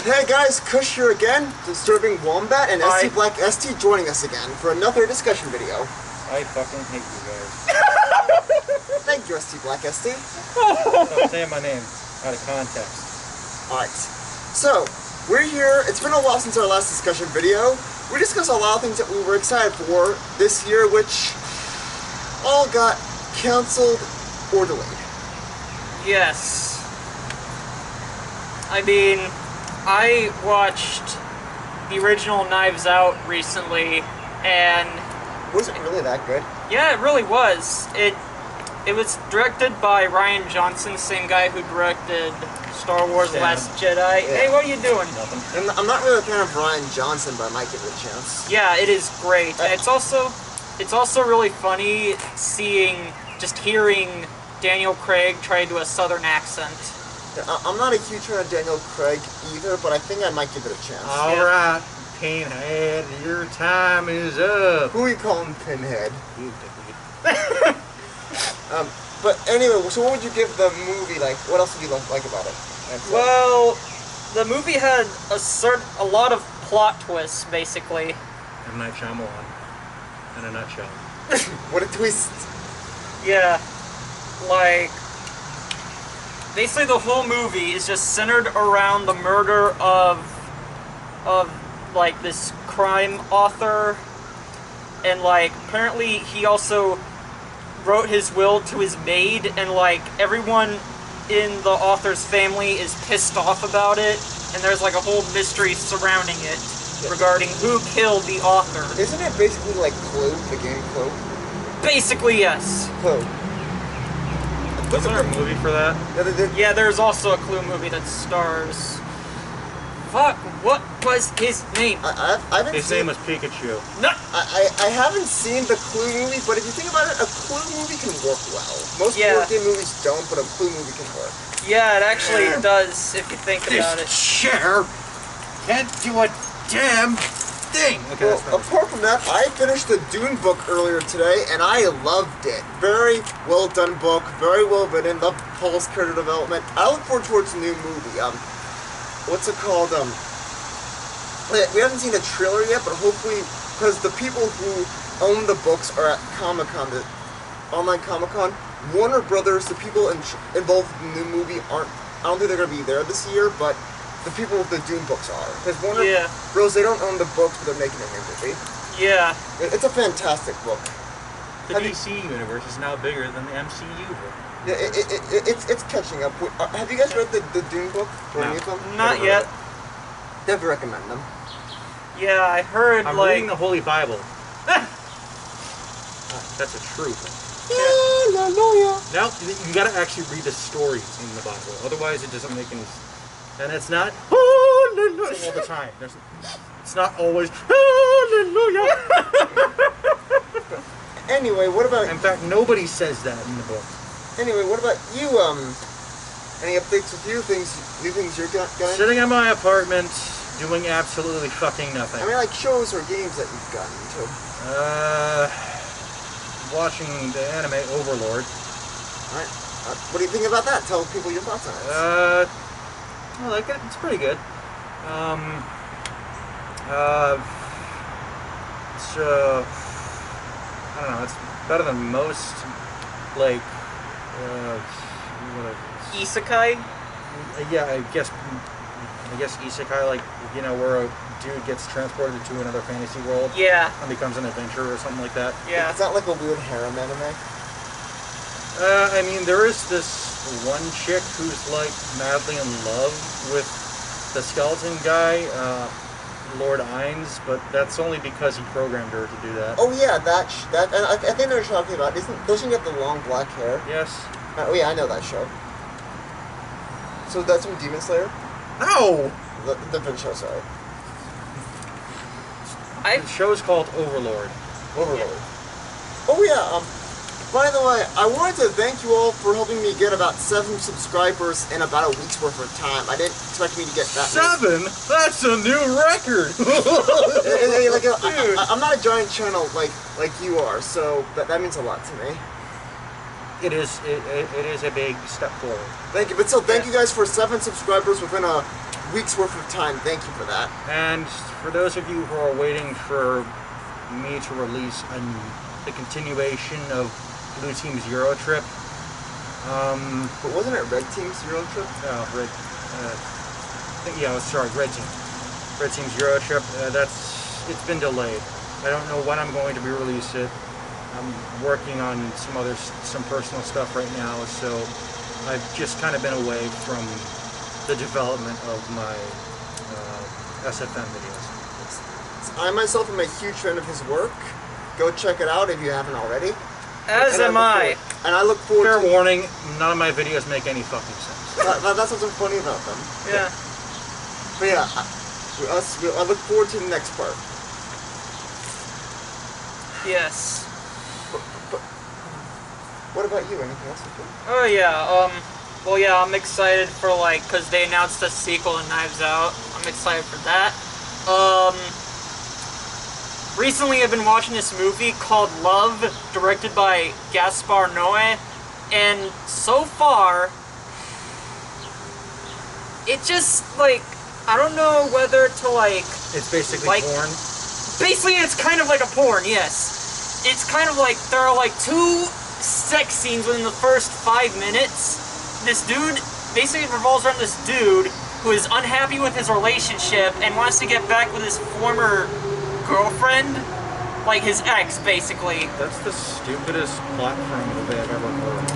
Hey guys, Kush here again, DisturbingWombat, and ST Black ST joining us again for another discussion video. I fucking hate you guys. Thank you, ST Black ST. Stop saying my name out of context. Alright, so, we're here. It's been a while since our last discussion video. We discussed a lot of things that we were excited for this year, which all got canceled or delayed. Yes. I mean, I watched the original Knives Out recently, and was it really that good? Yeah, it really was. It was directed by Rian Johnson, same guy who directed Star Wars: The Last Jedi. Yeah. Hey, what are you doing? Nothing. I'm not really a fan of Rian Johnson, but I might give it a chance. Yeah, it is great. And it's also really funny hearing Daniel Craig try to do a southern accent. I'm not a huge fan of Daniel Craig either, but I think I might give it a chance. Alright, Pinhead, your time is up. Who are you calling Pinhead? You but anyway, so what would you give the movie, like, what else did you like about it? Well, the movie had a lot of plot twists, basically. M. Night Shyamalan, in a nutshell. What a twist. Yeah, like, basically the whole movie is just centered around the murder of like, this crime author, and, like, apparently he also wrote his will to his maid, and, like, everyone in the author's family is pissed off about it, and there's, like, a whole mystery surrounding it regarding who killed the author. Isn't it basically like Clue, the game Clue? Basically, yes. Clue. Wasn't there a movie for that? Yeah, there's also a Clue movie that stars... Fuck, what was his name? His name was Pikachu. No. I haven't seen the Clue movie, but if you think about it, a Clue movie can work well. Most board game movies don't, but a Clue movie can work. Yeah, it actually does, if you think about it. This chair can't do a damn thing! Okay, well, apart from that, I finished the Dune book earlier today, and I loved it. Very well done book, very well written, loved Paul's character development. I look forward towards a new movie. What's it called? We haven't seen a trailer yet, but hopefully, because the people who own the books are at Comic-Con, the online Comic-Con, Warner Brothers, the people involved in the new movie I don't think they're going to be there this year, but the people with the Dune books are. Because Warner Bros, they don't own the books, but they're making a new movie. Yeah. It's a fantastic book. The DC universe is now bigger than the MCU book. Yeah, it's catching up. Have you guys read the Dune book? Or any of them? Not yet. Definitely recommend them. Yeah, I heard, I'm reading the Holy Bible. That's a truth. Hallelujah. Now, you gotta actually read the stories in the Bible. Otherwise, it doesn't make any sense. And it's not hallelujah all the time. It's not always hallelujah. Anyway, what about... In fact, nobody says that in the book. Anyway, what about you? Any updates with you? New things you're going? Sitting in my apartment, doing absolutely fucking nothing. I mean, like shows or games that you've gotten into. Watching the anime Overlord. Alright. What do you think about that? Tell people your thoughts on it. I like it. It's pretty good. I don't know. It's better than most, like, Isekai? Yeah, I guess Isekai, like, you know, where a dude gets transported to another fantasy world. Yeah. And becomes an adventurer or something like that. Yeah. It's not like a weird harem anime. I mean, there is this one chick who's, like, madly in love with the skeleton guy, Lord Ainz, but that's only because he programmed her to do that. Oh yeah, that and I think they're talking about, doesn't he have the long black hair? Yes. Oh yeah, I know that show. So that's from Demon Slayer? No! The different show, sorry. The show's called Overlord. Overlord. Yeah. Oh yeah, by the way, I wanted to thank you all for helping me get about 7 subscribers in about a week's worth of time. I didn't expect me to get that 7? Many. That's a new record! I'm not a giant channel like you are, so that means a lot to me. It is a big step forward. Thank you, but still, thank you guys for 7 subscribers within a week's worth of time. Thank you for that. And for those of you who are waiting for me to release the continuation of Blue Team's Euro Trip, But wasn't it Red Team's Euro Trip? Red Team. Red Team's Euro Trip. It's been delayed. I don't know when I'm going to release it. I'm working on some personal stuff right now, so I've just kind of been away from the development of my SFM videos. I myself am a huge fan of his work. Go check it out if you haven't already. As am I. And I look forward Fair to... warning, none of my videos make any fucking sense. That's what's so funny about them. Yeah. But yeah, I look forward to the next part. Yes. But what about you? Anything else? Oh yeah. Well, yeah, I'm excited for because they announced a sequel to Knives Out. I'm excited for that. Recently I've been watching this movie called Love, directed by Gaspar Noé, and so far, it just, I don't know whether to, It's basically porn? Basically, it's kind of like a porn, yes. It's kind of like, there are, 2 sex scenes within the first 5 minutes. This dude, basically it revolves around this dude who is unhappy with his relationship and wants to get back with his former girlfriend, his ex, basically. That's the stupidest plot for a movie I've ever heard.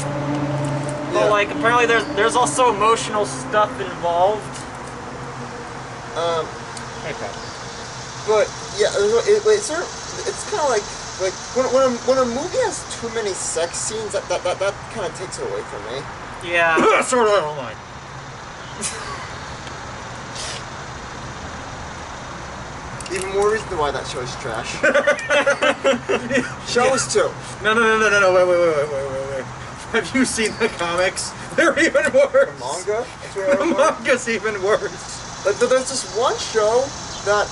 But apparently there's also emotional stuff involved. Okay. But yeah, it's kind of like when a movie has too many sex scenes, that kind of takes it away from me. Yeah. Sort of online. Even more reason why that show is trash. Show us too. No, wait. Have you seen the comics? They're even worse. The manga? The manga's even worse. There's this one show that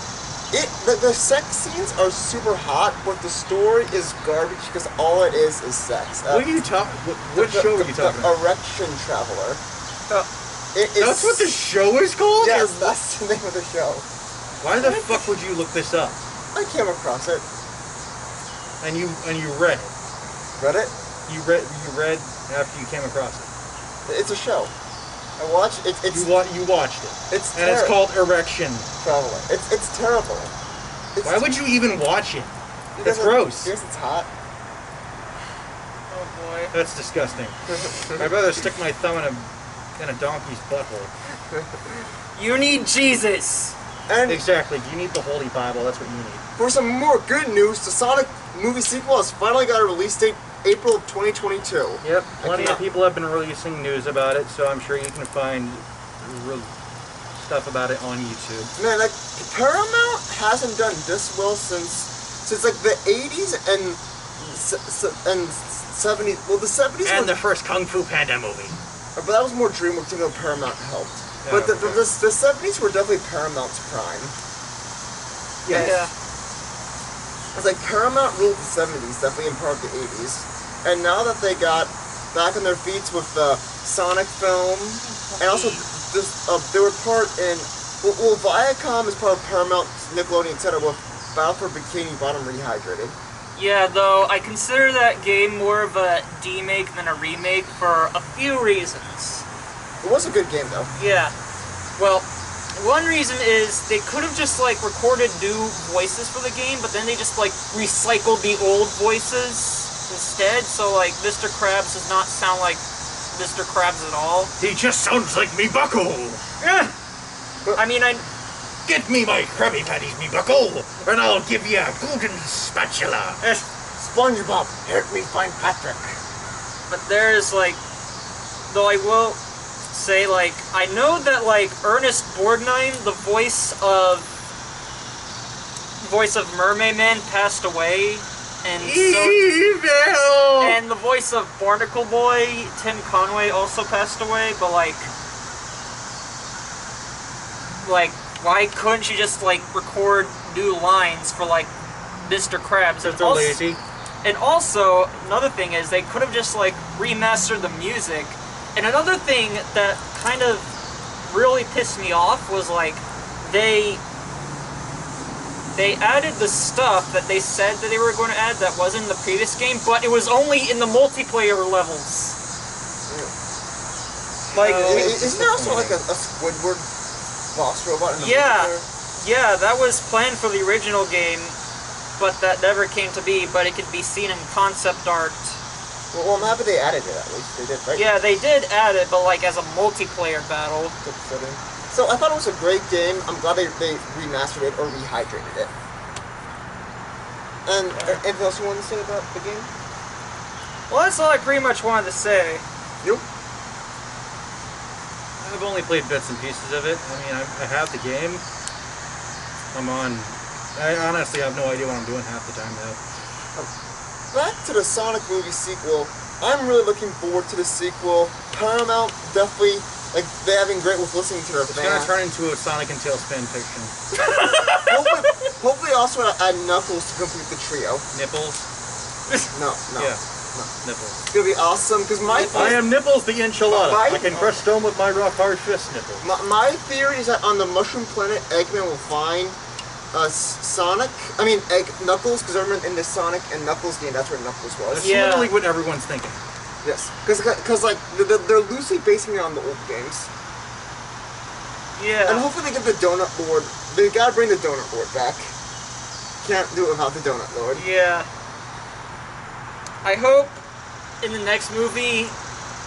the sex scenes are super hot, but the story is garbage because all it is sex. What are you talking? What show are you talking about? Erection Traveler. That's what the show is called? Yes, that's the name of the show. Why the fuck would you look this up? I came across it. And you read it. Read it? You read after you came across it. It's a show. I watched it. You watched it. It's called Erection Traveler. It's terrible. Why would you even watch it? That's gross. Because it's hot. Oh boy. That's disgusting. I'd rather stick my thumb in a donkey's butthole. You need Jesus. And exactly. You need the Holy Bible. That's what you need. For some more good news, the Sonic movie sequel has finally got a release date, April of 2022. Yep. Plenty of people have been releasing news about it, so I'm sure you can find stuff about it on YouTube. Man, Paramount hasn't done this well since the 80s and 70s. Well, the 70s and the first Kung Fu Panda movie. But that was more DreamWorks, even though Paramount helped. Yeah, but the 70s were definitely Paramount's prime. Yes. Yeah. It's Paramount ruled the 70s, definitely in part of the 80s. And now that they got back on their feet with the Sonic film, and also they were part in... Well, Viacom is part of Paramount, Nickelodeon, etc. with Battle for Bikini Bottom Rehydrated. Yeah, though I consider that game more of a demake than a remake for a few reasons. It was a good game, though. Yeah. Well, one reason is they could have just, recorded new voices for the game, but then they just, recycled the old voices instead, so, Mr. Krabs does not sound like Mr. Krabs at all. He just sounds like me buckle! Yeah! I mean, Get me my Krabby Patties, me buckle, and I'll give you a golden spatula! SpongeBob, help me find Patrick. But there's, though I will say, I know that, Ernest Borgnine, the voice of Mermaid Man, passed away, and Evil! and the voice of Barnacle Boy, Tim Conway, also passed away, but, why couldn't you just, record new lines for, Mr. Krabs? Because they're lazy. And also, another thing is, they could have just, remastered the music. And another thing that kind of really pissed me off was like they added the stuff that they said that they were going to add that wasn't in the previous game, but it was only in the multiplayer levels. Like, isn't there also like a Squidward boss robot in the multiplayer? Yeah, that was planned for the original game, but that never came to be, but it could be seen in concept art. Well, I'm happy they added it at least. They did, right? Yeah, they did add it, but like as a multiplayer battle. So I thought it was a great game. I'm glad they remastered it or rehydrated it. And anything else you want to say about the game? Well, that's all I pretty much wanted to say. You? I've only played bits and pieces of it. I mean, I have the game. I honestly have no idea what I'm doing half the time now. Back to the Sonic movie sequel. I'm really looking forward to the sequel. Paramount definitely, like, they're having great with listening to their It's fans. gonna turn into a Sonic and Tails fan fiction. hopefully also add Knuckles to complete the trio. Nipples? No. Yeah. No. Nipples. It's gonna be awesome, because I am Nipples the enchilada. My- I can crush stone with my rock hard fist, Nipples. My theory is that on the Mushroom Planet, Eggman will find Knuckles, because I remember in the Sonic and Knuckles game, that's where Knuckles was. That's Yeah. literally what everyone's thinking. Yes, because like they're loosely basing it on the old games, Yeah. and hopefully they get the Donut Lord. They gotta bring the Donut Lord back. Can't do it without the Donut Lord. Yeah. I hope in the next movie,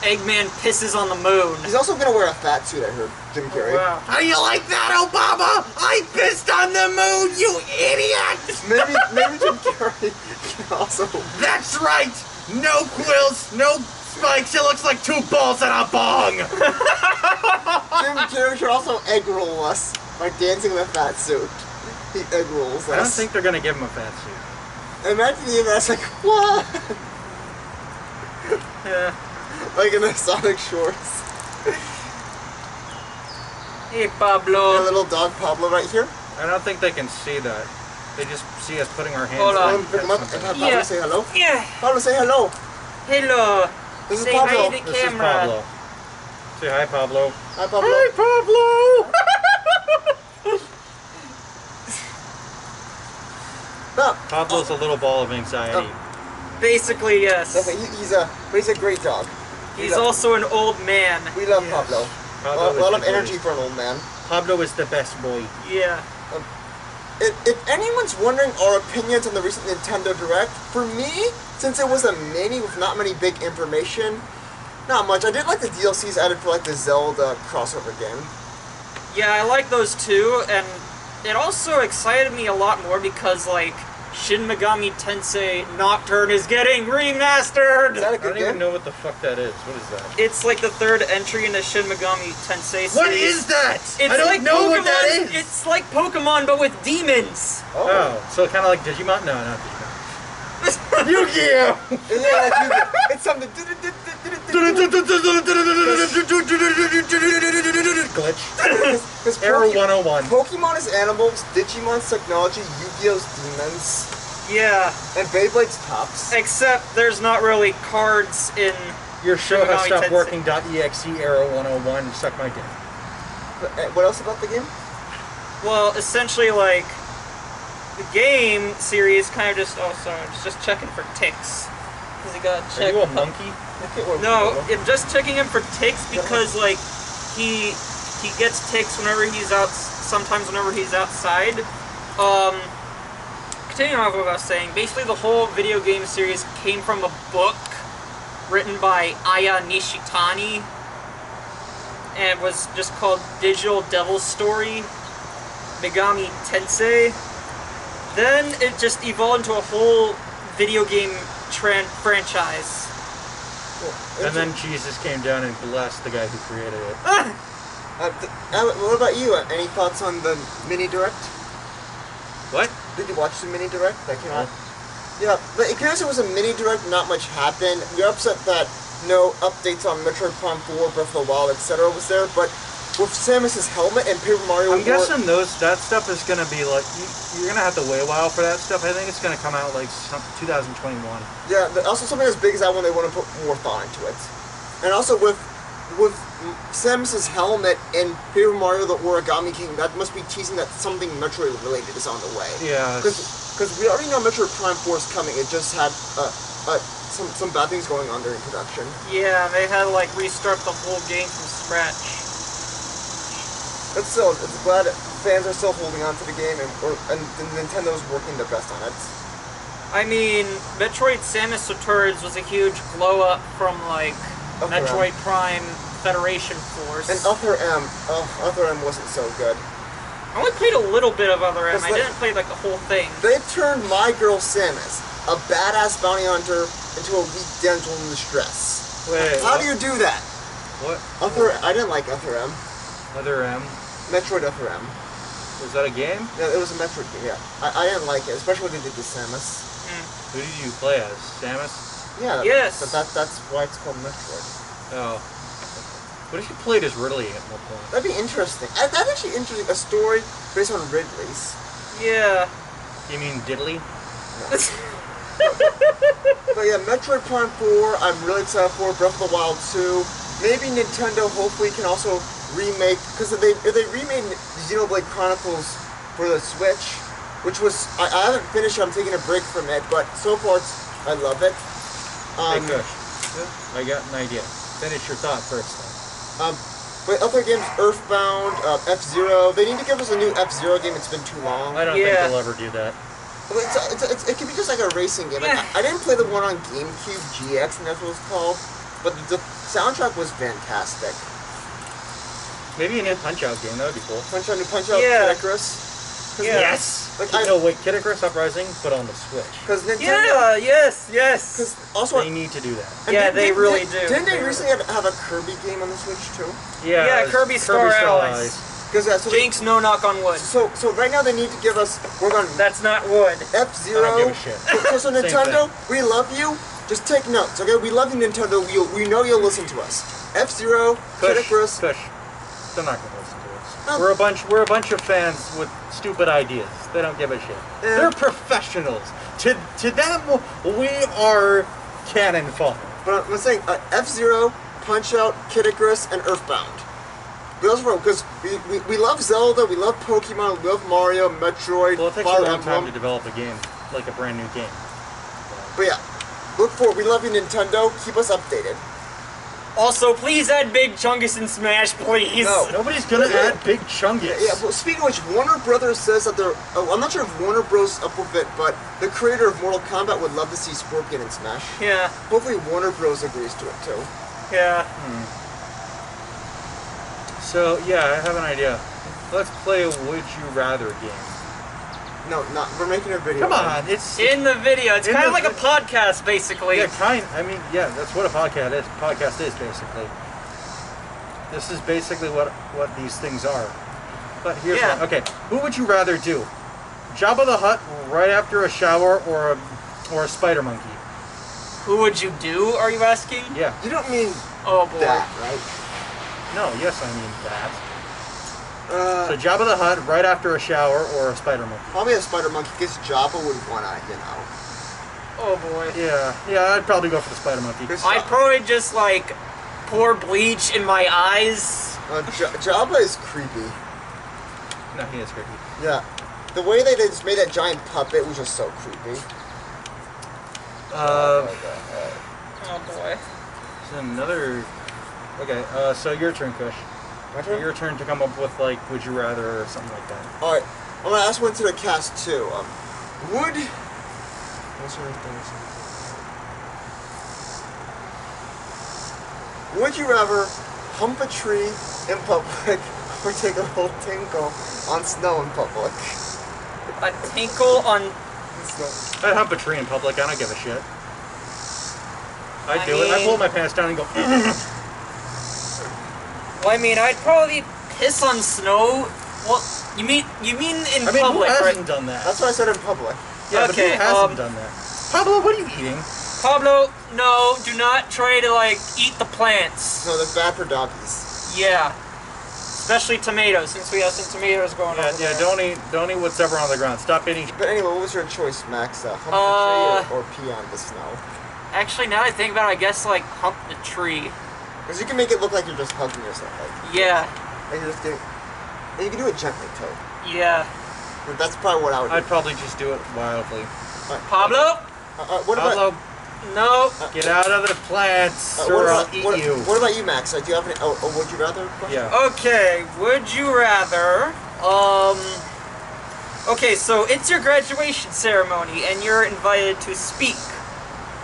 Eggman pisses on the moon. He's also gonna wear a fat suit. I heard Jim Carrey. Wow. How do you like that, Obama? I pissed on the moon, you idiot! Maybe Jim Carrey can also. That's right! No quills, no spikes, it looks like two balls and a bong! Jim Carrey should also egg roll us by dancing in a fat suit. He egg rolls us. I don't think they're gonna give him a fat suit. Imagine the that's like what? Yeah. Like in the Sonic shorts. Hey, A Pablo. little dog Pablo right here. I don't think they can see that. They just see us putting our hands Hold on. Pick him up and have Pablo Yeah. say hello. Yeah. Pablo, say hello. Hello. This is Say Pablo. hi to the This is camera. Pablo. Say hi, Pablo. Hi, Pablo. Hi, Pablo! No. Pablo's a little ball of anxiety. Basically, yes. Definitely, he's a great dog. He's also an old man. We love Yes. Pablo. Pablo A is lot the of energy boy. for an old man. Pablo is the best boy. Yeah. If anyone's wondering our opinions on the recent Nintendo Direct, for me, since it was a mini with not many big information, not much. I did like the DLCs added for like the Zelda crossover game. Yeah, I like those too, and it also excited me a lot more because, like, Shin Megami Tensei Nocturne is getting remastered! Is that a I good don't even game? know what the fuck that is. What is that? It's like the third entry in the Shin Megami Tensei series. What is that? It's I don't like know Pokemon. what that is. It's like Pokemon, but with demons. Oh, so kind of like Digimon? No, not Digimon. Yu-Gi-Oh! Yeah, it's something. Glitch. Because Arrow 101. Pokemon is animals, Digimon's technology, Yu-Gi-Oh's demons, Yeah, and Beyblade's tops. except there's not really cards in. Your show has Megami stopped Tensei. working.exe Arrow 101. Suck my dick. What else about the game? Well, essentially, like, the game series kind of just. Oh, sorry, I'm just checking for ticks. Because you gotta Are check. you a monkey? No, I'm just checking him for ticks because, like, he gets ticks whenever he's out. Sometimes whenever he's outside. Continuing on what I was saying, basically the whole video game series came from a book written by Aya Nishitani, and it was just called Digital Devil Story Megami Tensei. Then it just evolved into a whole video game franchise. And then Jesus came down and blessed the guy who created it. What about you? Any thoughts on the mini direct? What? Did you watch the mini direct that came out? Yeah, but because it was a mini direct, not much happened. You're upset that no updates on Metroid Prime 4, Breath of the Wild, etc. was there, but with Samus's helmet and Paper Mario I'm guessing that stuff is gonna be like you're gonna have to wait a while for that stuff. I think it's gonna come out like 2021. Yeah, also something as big as that one, they want to put more thought into it. And also with Samus's helmet in Paper Mario: The Origami King. That must be teasing that something Metroid related is on the way. Yeah. Because we already know Metroid Prime 4 is coming. It just had some bad things going on during production. Yeah, they had to like restart the whole game from scratch. But still, it's glad that fans are still holding on to the game, and Nintendo's working their best on it. I mean, Metroid Samus Returns was a huge glow up from like Metroid Prime Federation Force. And Other M wasn't so good. I only played a little bit of Other M. I like, didn't play like the whole thing. They turned my girl Samus, a badass bounty hunter, into a weak damsel in distress. Wait, How do you do that? What? I didn't like Other M. Other M? Metroid Other M. Was that a game? Yeah, it was a Metroid game, yeah. I didn't like it, especially when they did the Samus. Who did you play as? Samus? Yeah, Yes. that's why it's called Metroid. Oh. What if you played as Ridley at one point? That'd be interesting. That's actually interesting. A story based on Ridley's. Yeah. You mean Diddley? But yeah, Metroid Prime 4, I'm really excited for. Breath of the Wild 2. Maybe Nintendo hopefully can also remake, because if they remade Xenoblade Chronicles for the Switch, which was, I haven't finished it, I'm taking a break from it, but so far I love it. Hey, Kush. I got an idea. Finish your thought first, then. But other games, Earthbound, F-Zero, they need to give us a new F-Zero game, it's been too long. I don't think they'll ever do that. It could be just like a racing game. Like, I didn't play the one on GameCube, GX, and that's what it's called, but the soundtrack was fantastic. Maybe a new Punch-Out game, that would be cool. Punch-Out, Yeah. Kid Icarus. Yes! Like, No, wait, Kid Icarus Uprising, but on the Switch. Because Nintendo... Yeah, yes. Because also... They need to do that. Yeah, they really do. Didn't they recently have a Kirby game on the Switch, too? Yeah, Kirby Star Allies. Because so Jinx, no knock on wood. So right now they need to give us... We're going... That's not wood. F-Zero... I don't give a shit. So Nintendo, we love you. Just take notes, okay? We love you, Nintendo. We know you'll listen to us. F-Zero, Kid Icarus... Kush. They're not going to listen to us. We're a bunch of fans with stupid ideas. They don't give a shit. Yeah. They're professionals. To them, we are cannon fodder. But I'm saying F-Zero, Punch-Out, Kid Icarus, and Earthbound. Because we love Zelda, we love Pokemon, we love Mario, Metroid, Well, it takes Fire a long time Emblem. to develop a game, like a brand new game. But yeah, look for it. We love you, Nintendo. Keep us updated. Also, please add Big Chungus in Smash, please. No. Nobody's gonna add Big Chungus. Yeah, well, speaking of which, Warner Brothers says that they're... I'm not sure if Warner Bros. Up with it, but the creator of Mortal Kombat would love to see Scorpion in Smash. Yeah. Hopefully Warner Bros. Agrees to it, too. Yeah. So, yeah, I have an idea. Let's play a Would You Rather game. No, not... We're making a video. Come on, it's... In the video. It's In kind of the like a podcast, basically. Yeah, yeah, that's what a podcast is, basically. This is basically what these things are. But here's one. Okay, who would you rather do? Jabba the Hutt right after a shower or a spider monkey? Who would you do, are you asking? Yeah. You don't mean Oh, boy. that, right? No, yes, I mean that. So Jabba the Hutt right after a shower or a spider monkey? Probably a spider monkey, because Jabba would want to, Oh, boy. Yeah, I'd probably go for the spider monkey. I'd probably just, like, pour bleach in my eyes. Jabba is creepy. No, he is creepy. Yeah. The way they just made that giant puppet was just so creepy. Oh, boy. There's another... Okay, so your turn, Kush. My turn? Your turn to come up with, like, would you rather or something like that. Alright, I'm gonna ask one to the cast too. Would you rather hump a tree in public or take a little tinkle on snow in public? A tinkle on... I'd hump a tree in public, I don't give a shit. I'd do it. mean- I pull my pants down and go, Well, I mean, I'd probably piss on snow. Well, you mean in I mean, public, who right? hasn't done that? That's what I said in public. Yeah, Okay, but who hasn't done that? Pablo, what are you eating? Pablo, no, do not try to, like, eat the plants. No, they're bad for doggies. Yeah. Especially tomatoes, since we have some tomatoes going over Yeah, there. don't eat whatever on the ground. Stop eating. But anyway, what was your choice, Max? Hump the tree or pee on the snow? Actually, now that I think about it, I guess, like, hump the tree. Because you can make it look like you're just hugging yourself. Like, Yeah. like you're just getting, and you can do it gently too. Yeah. But that's probably what I would do. I'd probably just do it wildly. Pablo? What Pablo, about... No. get out of the plants, or I'll eat you. What about you, Max? Do you have any... Oh, would you rather question? Yeah. Okay, would you rather, okay, so it's your graduation ceremony and you're invited to speak.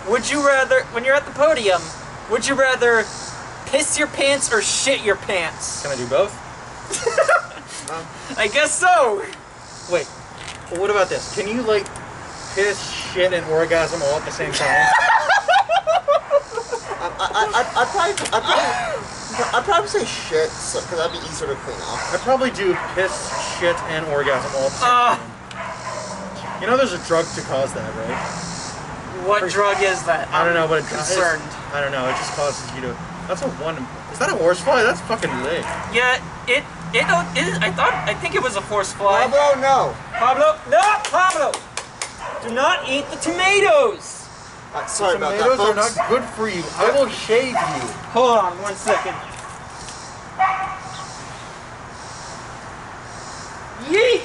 Would you rather, when you're at the podium, would you rather piss your pants or shit your pants? Can I do both? I guess so. Wait, well, what about this? Can you, like, piss, shit, and orgasm all at the same time? I'd probably say shit, because that'd be easier to clean off. I'd probably do piss, shit, and orgasm all at the same time. You know there's a drug to cause that, right? What drug is that? I don't know, but I'm concerned. I don't know, it just causes you to... That's a one... Is that a horsefly? That's fucking lit. Yeah, I think it was a horsefly. Pablo, no. Pablo, no, Pablo! Do not eat the tomatoes! Sorry about that, Tomatoes are folks. not good for you. I will shave you. Hold on 1 second. Yeet!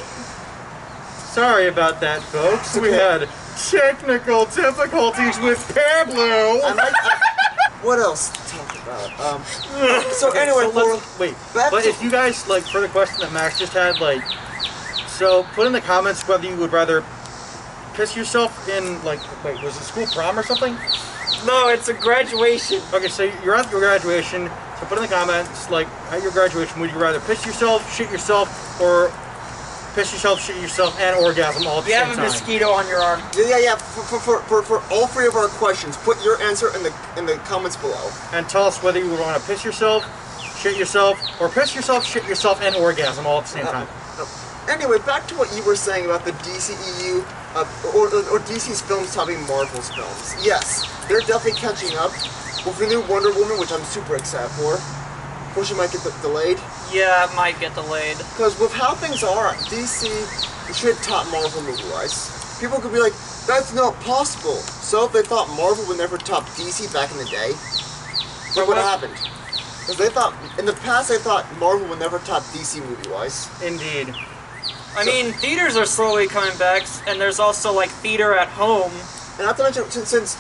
Sorry about that, folks. We had technical difficulties with Pablo. What else to talk about? So anyway, wait. back But to- if you guys, like, for the question that Max just had, like, so put in the comments whether you would rather piss yourself in, like, wait, was it school prom or something? No, it's a graduation. Okay, so you're at your graduation, so put in the comments, like, at your graduation, would you rather piss yourself, shit yourself, or piss yourself, shit yourself, and orgasm all at the You same have a time? mosquito on your arm. Yeah. For all three of our questions, put your answer in the comments below. And tell us whether you would want to piss yourself, shit yourself, or piss yourself, shit yourself, and orgasm all at the same time. Anyway, back to what you were saying about the DCEU, or DC's films topping Marvel's films. Yes, they're definitely catching up with the new Wonder Woman, which I'm super excited for. Or she might get delayed. Yeah, it might get delayed. Because with how things are, DC should top Marvel movie-wise. People could be like, that's not possible. So if they thought Marvel would never top DC back in the day, look what happened. Because they thought, in the past they thought Marvel would never top DC movie-wise. Indeed. I mean, theaters are slowly coming back, and there's also, like, theater at home. And not to mention, since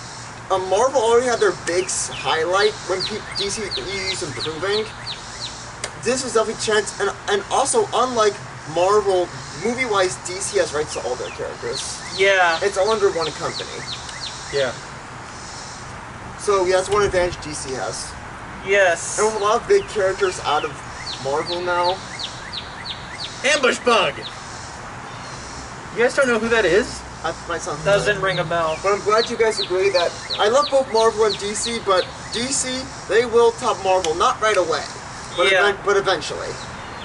Marvel already had their big highlight when DC is improving, this is definitely a chance, and also, unlike Marvel, movie-wise, DC has rights to all their characters. Yeah. It's all under one company. Yeah. So, yeah, that's one advantage DC has. Yes. And with a lot of big characters out of Marvel now. Ambush Bug! You guys don't know who that is? That might sound Doesn't familiar. ring a bell. But I'm glad you guys agree that I love both Marvel and DC, but DC, they will top Marvel, not right away, but, Yeah. but eventually.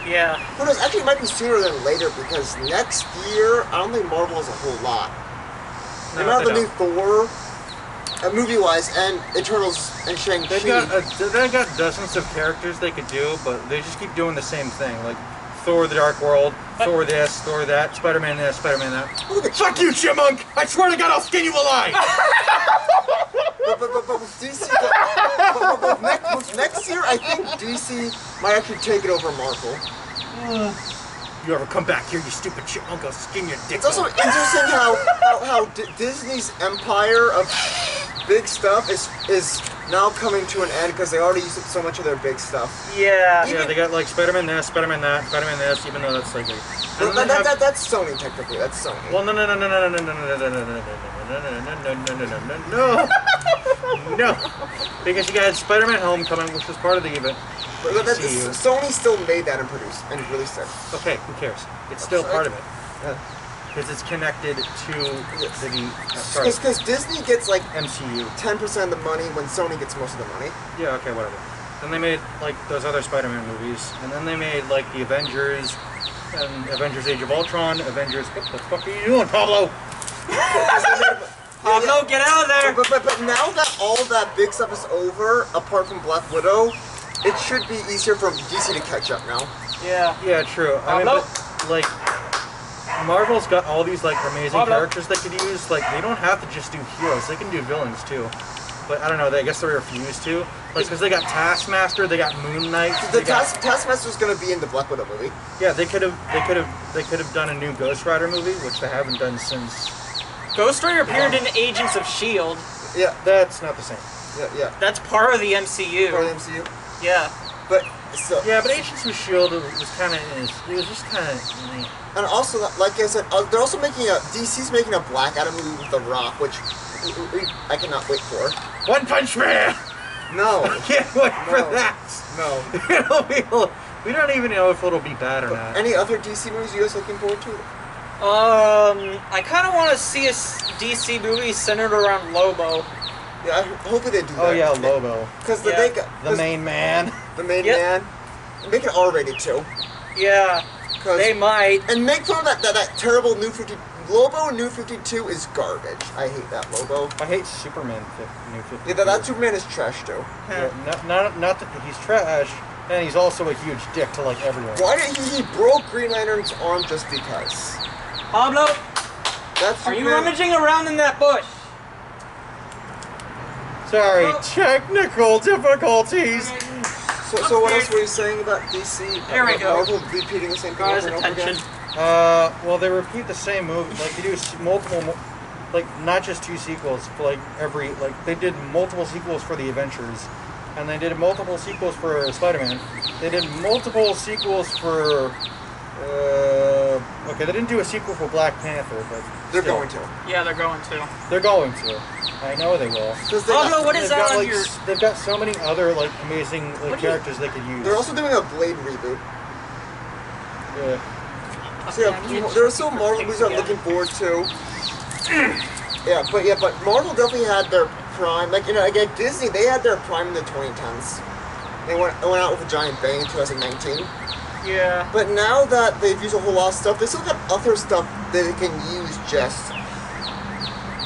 Yeah. Who knows? Actually, it might be sooner than later because next year, I don't think Marvel has a whole lot. They No, might have they the new Thor, movie-wise, and Eternals and Shang-Chi. They've got dozens of characters they could do, but they just keep doing the same thing. Like Thor: The Dark World, Thor this, Thor that, Spider-Man this, Spider-Man that. Look at Fuck you, Chipmunk! I swear to God, I'll skin you alive! But with DC, with next year, I think DC might actually take it over Marvel. You ever come back here, you stupid chipmunk, I'll skin your dick It's also off. interesting how Disney's empire of big stuff is now coming to an end because they already used up so much of their big stuff. Yeah. Yeah, they got like Spider-Man this, Spider-Man that, Spider-Man this, even though that's like... That's Sony technically. That's Sony. Well, no, because you got Spider-Man Homecoming, which was part of the event. But Sony still made that and produced and released it. Okay, who cares? It's still part of it. Because it's connected to the Because Disney gets like MCU. 10% of the money when Sony gets most of the money. Yeah, okay, whatever. Then they made like those other Spider-Man movies, and then they made like the Avengers, and Avengers Age of Ultron, Avengers... What the fuck are you doing, Pablo? Pablo, get out of there! But now that all that big stuff is over, apart from Black Widow, it should be easier for DC to catch up now. Yeah. Yeah, true. I mean, Pablo? but, like, Marvel's got all these like amazing Pablo? characters they could use. Like, they don't have to just do heroes; they can do villains too. but I don't know. I guess they refused to. Like, because they got Taskmaster, they got Moon Knight. Taskmaster's gonna be in the Black Widow movie. Yeah, they could have done a new Ghost Rider movie, which they haven't done since. Ghost Rider appeared in Agents of S.H.I.E.L.D. Yeah, That's not the same. yeah. That's part of the MCU. Part of the MCU. Yeah. But so Yeah, but Agents of S.H.I.E.L.D. was kind of. It was just kind of. and also, like I said, they're also making DC's making a Black Adam movie with The Rock, which I cannot wait for. One Punch Man. No. Can't wait for that. No. We don't even know if it'll be bad or not. Any other DC movies you guys looking forward to? I kind of want to see a DC movie centered around Lobo. Yeah, hopefully they do that. Oh yeah, Lobo. Because Yeah. The main man. The main Yep. man. Make it R-rated too. Yeah, they might. And make fun of that terrible New 50. Lobo in New 52 is garbage. I hate that Lobo. I hate Superman. New 50. Yeah, that Superman is trash too. Yeah, not that he's trash, and he's also a huge dick to like everyone. Why did he broke Green Lantern's arm just because? Pablo, That's are you Superman. rummaging around in that bush? Sorry, Oh. technical difficulties. So what else were you saying about DC? There we go. Marvel repeating the same thing Got his over and over attention. again? Well, they repeat the same movie. Like they do multiple, like not just two sequels. For like they did multiple sequels for the Adventures, and they did multiple sequels for Spider-Man. They did multiple sequels for. Okay, they didn't do a sequel for Black Panther, but They're still. going to. Yeah, they're going to. They're going to. I know they will. Pablo, what is They've that got, on like, your... They've got so many other like amazing like, What do you- characters they could use. They're also doing a Blade reboot. Yeah. So yeah, there are still Marvel movies I'm looking forward to. but Marvel definitely had their prime. Like again, Disney, they had their prime in the 2010s. They went out with a giant bang in 2019. Yeah. But now that they've used a whole lot of stuff, they still got other stuff that they can use. Just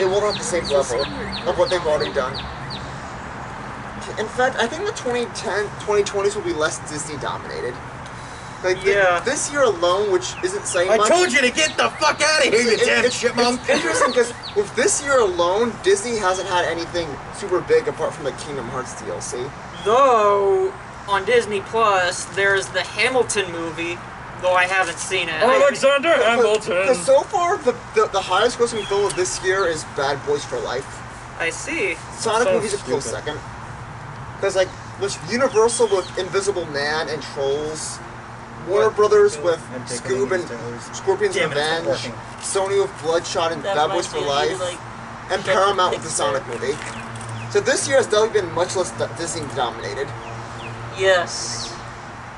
it won't have the same level of what they've already done. In fact, I think the 2020s will be less Disney dominated. Like Yeah. this year alone, which isn't saying I much. told you to get the fuck out of here, you damn chipmunk! It's interesting because with this year alone, Disney hasn't had anything super big apart from the Kingdom Hearts DLC. Though, on Disney Plus, there's the Hamilton movie, though I haven't seen it. Alexander Hamilton! Because so far, the highest grossing film of this year is Bad Boys for Life. I see. Sonic So movies a close stupid. second. Because like, with Universal with Invisible Man and Trolls, Warner Brothers with I'm taking Scoob and these toes. Scorpions Damn it, Revenge, it's working. Sony with Bloodshot and Bad Boys for Life, and Paramount with the Sonic movie. So this year has definitely been much less Disney dominated Yes.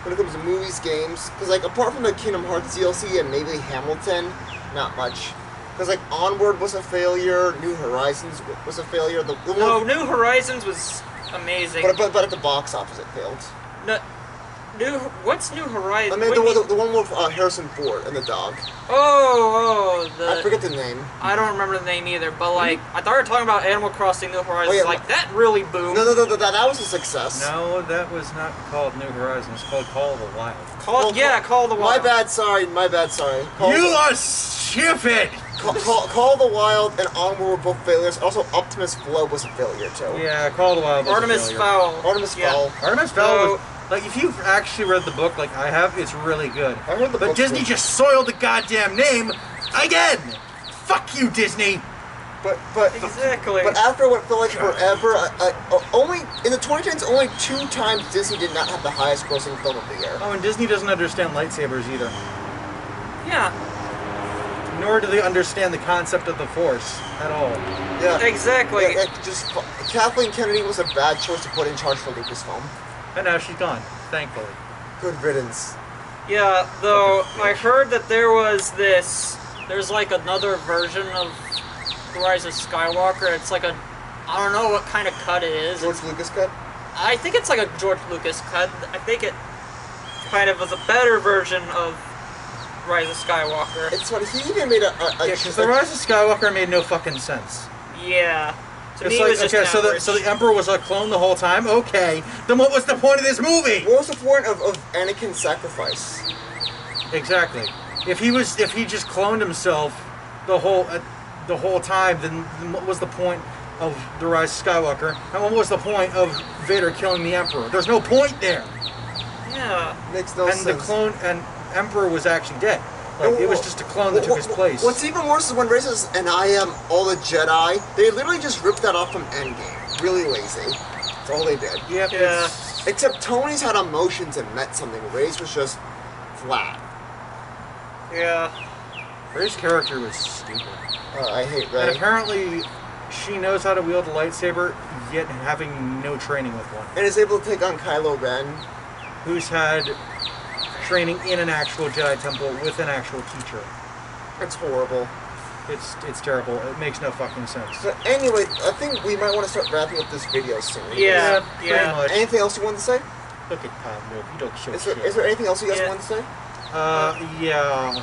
when it comes to movies, games. Because like apart from the Kingdom Hearts DLC and maybe Hamilton, not much. Because like Onward was a failure, New Horizons was a failure. The No, one, New Horizons was amazing. but at the box office it failed. No, what's New Horizons? I mean What do you the one with Harrison Ford and the dog. Oh, I forget the name. I don't remember the name either, but like, I thought we were talking about Animal Crossing New Horizons. yeah, Like, that really boomed. No, that was a success. No, that was not called New Horizons. It's called Call of the Wild. Call of the Wild. My bad, sorry. You are stupid! Call of the Wild and Onward were both failures. Also, Optimus Flow was a failure too. Yeah, Call of the Wild was Artemis a failure. Fowl. Artemis Yeah. Fowl. Artemis Fowl was, like, if you've actually read the book like I have, it's really good. I heard the But book's Disney good. just soiled the goddamn name again! Fuck you, Disney! But Exactly. But after what felt like forever, only in the 2010s, only 2 times Disney did not have the highest grossing film of the year. Oh, and Disney doesn't understand lightsabers either. Yeah, Nor do they understand the concept of the Force at all. Yeah. exactly. Yeah, Kathleen Kennedy was a bad choice to put in charge for Lucasfilm. And now she's gone, thankfully. Good riddance. Yeah, though I heard that there's like another version of The Rise of Skywalker. It's like I don't know what kind of cut it is. George Lucas cut. I think it's like a George Lucas cut. I think it kind of was a better version of Rise of Skywalker. It's funny. He even made Yeah, because The Rise of Skywalker made no fucking sense. Yeah. To It's me, it like, was just okay, so average. the Emperor was a clone the whole time? Okay. Then what was the point of this movie? What was the point of Anakin's sacrifice? Exactly. If he just cloned himself the whole time, then what was the point of The Rise of Skywalker. And what was the point of Vader killing the Emperor? There's no point there. Yeah. Makes no And sense. the clone and Emperor was actually dead. Like, it was just a clone that took his place. What's even worse is when races and I am all the Jedi, they literally just ripped that off from Endgame. Really lazy. That's all they did. Yep, Yeah. Except Tony's had emotions and meant something. Rey's was just flat. Yeah. Rey's character was stupid. I hate And Rey. apparently, she knows how to wield a lightsaber, yet having no training with one. And is able to take on Kylo Ren. Who's had training in an actual Jedi temple with an actual teacher. It's horrible. It's terrible. It makes no fucking sense. But anyway, I think we might want to start wrapping up this video soon. Yeah. Pretty much. Anything else you want to say? Look at Pablo. You don't show Is shit. there anything else you guys Yeah. want to say? Yeah.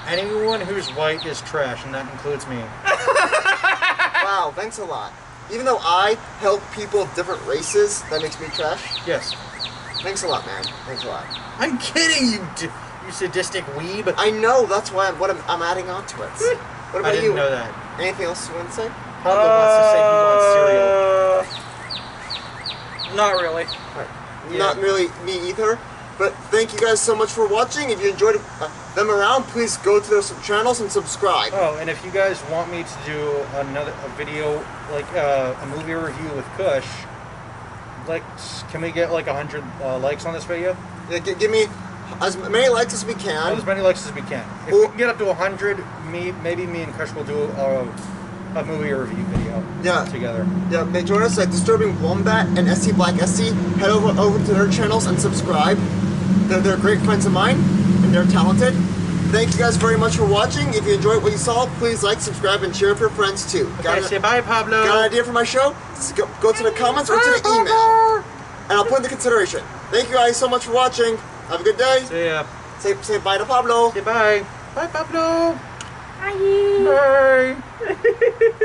Anyone who's white is trash, and that includes me. Wow, thanks a lot. Even though I help people of different races, that makes me trash. Yes. Thanks a lot, man. Thanks a lot. I'm kidding you, you sadistic weeb. I know, that's why I'm adding on to it. What about I didn't you? know that. Anything else you want to say? Pablo wants to say he wants cereal. Not really. Alright. Yeah. Not really me either. But thank you guys so much for watching. If you enjoyed them around, please go to their channels and subscribe. Oh, and if you guys want me to do a video, like a movie review with Kush, like, can we get like 100 likes on this video? Yeah, give me as many likes as we can. As many likes as we can. If we can get up to 100, maybe me and Kush will do a movie review video together. Yeah, they join us at DisturbingWombat and ST Black ST. Head over to their channels and subscribe. They're great friends of mine, and they're talented. Thank you guys very much for watching. If you enjoyed what you saw, please like, subscribe, and share with your friends too. Okay, say bye, Pablo. Got an idea for my show? Go to the comments or to the email, and I'll put it into consideration. Thank you guys so much for watching. Have a good day. See ya. Say bye to Pablo. Say bye. Bye, Pablo.